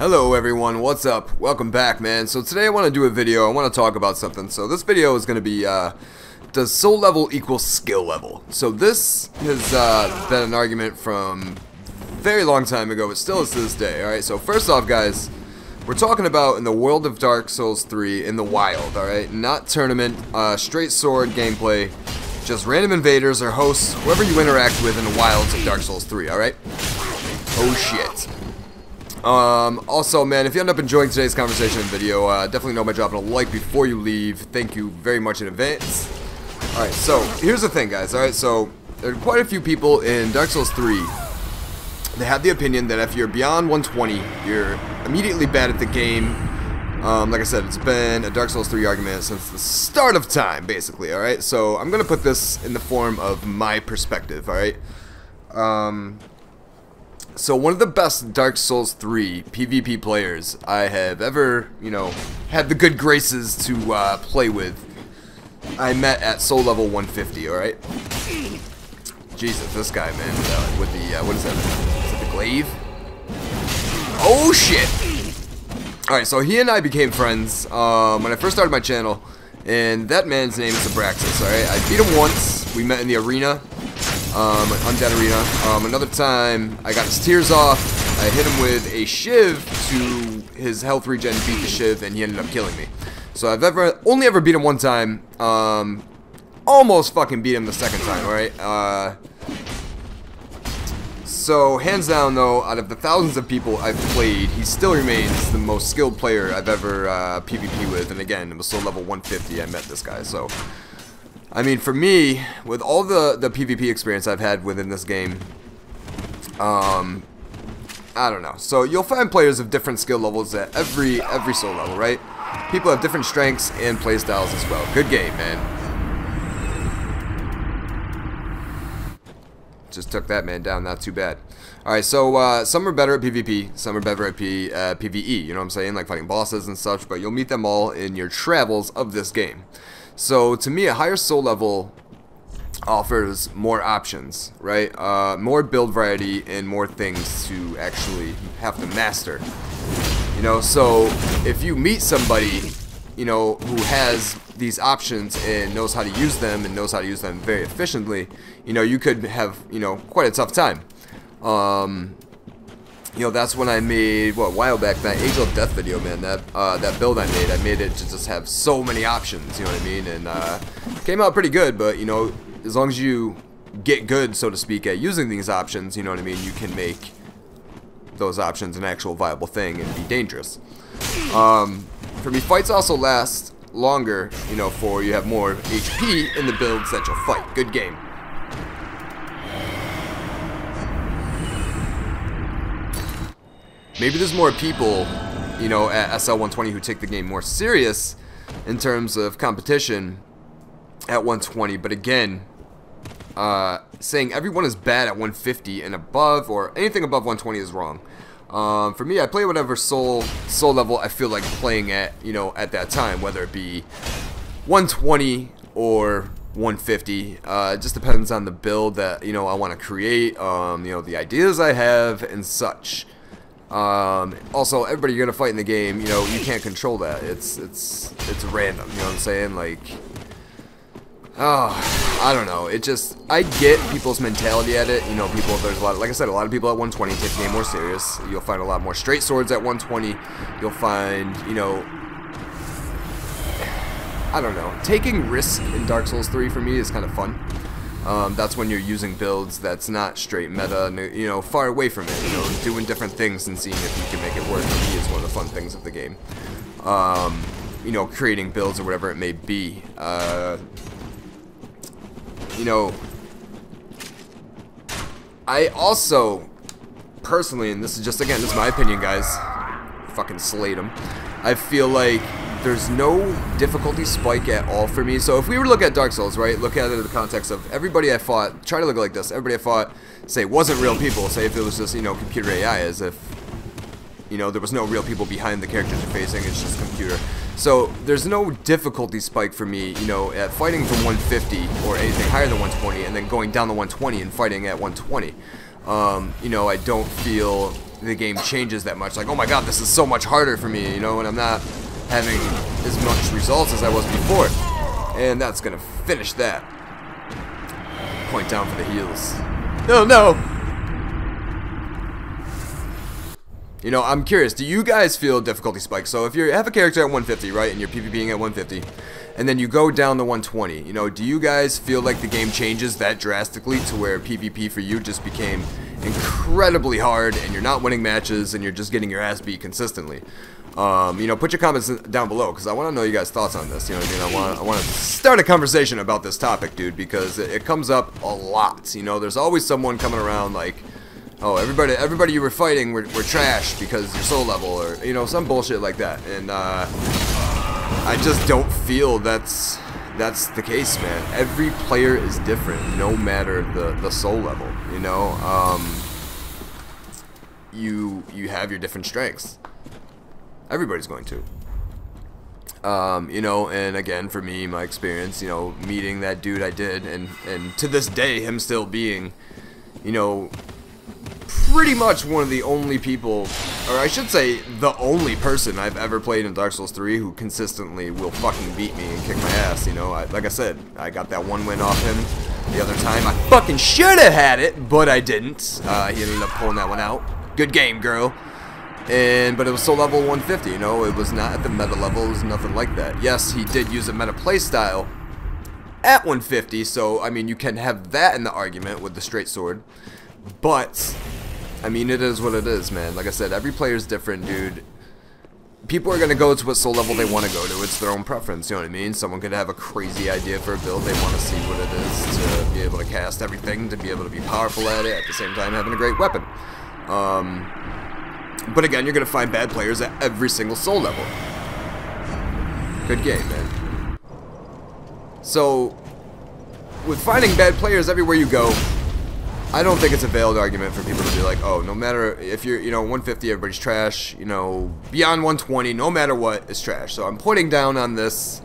Hello everyone, what's up? Welcome back, man. So today I want to do a video, I want to talk about something. So this video is going to be, does soul level equal skill level? So this has been an argument from a very long time ago, but still is to this day, alright? So first off, guys, we're talking about in the world of Dark Souls 3 in the wild, alright? Not tournament, straight sword gameplay, just random invaders or hosts, whoever you interact with in the wilds of Dark Souls 3, alright? Oh shit. Also, man, if you end up enjoying today's conversation and video, definitely know by dropping a like before you leave. Thank you very much in advance. Alright, so, here's the thing, guys, alright? So, there are quite a few people in Dark Souls 3 that have the opinion that if you're beyond 120, you're immediately bad at the game. Like I said, it's been a Dark Souls 3 argument since the start of time, basically, alright? So, I'm gonna put this in the form of my perspective, alright? So one of the best Dark Souls 3 PvP players I have ever, had the good graces to play with, I met at soul level 150, alright? Jesus, this guy, man, with the, what is that? Is it the glaive? Oh, shit! Alright, so he and I became friends when I first started my channel, and that man's name is Abraxas, alright? I beat him once, we met in the arena. Undead Arena. Another time, I got his tears off. I hit him with a shiv to his health regen, beat the shiv, and he ended up killing me. So I've only ever beat him one time. Almost fucking beat him the second time, alright? So, hands down though, out of the thousands of people I've played, he still remains the most skilled player I've ever PvP with. And again, it was soul level 150 I met this guy, so... I mean, for me, with all the PvP experience I've had within this game, I don't know. So you'll find players of different skill levels at every soul level, right? People have different strengths and playstyles as well. Good game, man. Just took that man down, not too bad. Alright, so some are better at PvP, some are better at PvE, you know what I'm saying? Like fighting bosses and such, but you'll meet them all in your travels of this game. So, to me, a higher soul level offers more options, right? More build variety and more things to actually have to master. So if you meet somebody, who has these options and knows how to use them and knows how to use them very efficiently, you could have, quite a tough time. That's when I made, a while back, that Angel of Death video, man, that build I made it to just have so many options, you know what I mean, and, came out pretty good, but, as long as you get good, so to speak, at using these options, you know what I mean, you can make those options an actual viable thing and be dangerous. For me, fights also last longer, for you have more HP in the builds that you'll fight. Good game. Maybe there's more people, at SL120 who take the game more serious in terms of competition at 120, but again, saying everyone is bad at 150 and above, or anything above 120 is wrong. For me, I play whatever soul level I feel like playing at, at that time, whether it be 120 or 150. It just depends on the build that, I want to create, the ideas I have and such. Also, everybody you're gonna fight in the game, you can't control that. It's random, you know what I'm saying? Like, I don't know. I get people's mentality at it. There's a lot, like I said, a lot of people at 120 take the game more serious. You'll find a lot more straight swords at 120. You'll find, I don't know. Taking risk in Dark Souls 3 for me is kind of fun. That's when you're using builds that's not straight meta, far away from it, doing different things and seeing if you can make it work for me is one of the fun things of the game. Creating builds or whatever it may be. I also, personally, and this is my opinion, guys, fucking slate 'em, I feel like there's no difficulty spike at all for me. So if we were to look at Dark Souls, right, look at it in the context of everybody I fought, try to look at it like this, everybody I fought, say, wasn't real people, say if it was just, computer AI, as if, there was no real people behind the characters you're facing, it's just computer. So there's no difficulty spike for me, at fighting from 150 or anything higher than 120 and then going down to 120 and fighting at 120. I don't feel the game changes that much. Like, oh my god, this is so much harder for me, you know, and I'm not having as much results as I was before. And that's gonna finish that. Point down for the heals. Oh no! You know, I'm curious, do you guys feel difficulty spikes? So if you have a character at 150, right, and you're PvPing at 150, and then you go down to 120, you know, do you guys feel like the game changes that drastically to where PvP for you just became incredibly hard and you're not winning matches and you're just getting your ass beat consistently? You know, put your comments down below because I want to know you guys' thoughts on this. You know what I mean? I want to start a conversation about this topic, dude, because it comes up a lot. You know, there's always someone coming around like, oh, everybody you were fighting were trash because you're soul level, or, you know, some bullshit like that. And I just don't feel that's the case, man. Every player is different, no matter the soul level. You know, you have your different strengths. Everybody's going to. You know, and again, for me, my experience, you know, meeting that dude I did, and to this day, him still being, you know, pretty much one of the only people, or I should say, the only person I've ever played in Dark Souls 3 who consistently will fucking beat me and kick my ass, you know. Like I said, I got that one win off him the other time. I fucking should have had it, but I didn't. He ended up pulling that one out. Good game, girl. But it was soul level 150, you know. It was not at the meta level. It was nothing like that. Yes, he did use a meta playstyle at 150, so, I mean, you can have that in the argument with the straight sword. But, I mean, it is what it is, man. Like I said, every player is different, dude. People are going to go to what soul level they want to go to. It's their own preference, you know what I mean? Someone could have a crazy idea for a build. They want to see what it is to be able to cast everything, to be able to be powerful at it, at the same time having a great weapon. But again, you're going to find bad players at every single soul level. Good game, man. So, with finding bad players everywhere you go, I don't think it's a valid argument for people to be like, oh, no matter if you're, you know, 150, everybody's trash, you know, beyond 120, no matter what, it's trash. So I'm pointing down on this,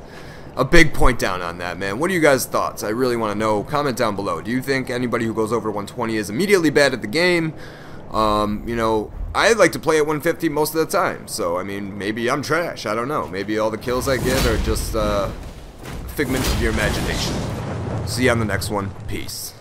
a big point down on that, man. What are you guys' thoughts? I really want to know. Comment down below. Do you think anybody who goes over 120 is immediately bad at the game? You know, I like to play at 150 most of the time, so, I mean, maybe I'm trash, I don't know. Maybe all the kills I get are just, figment of your imagination. See you on the next one. Peace.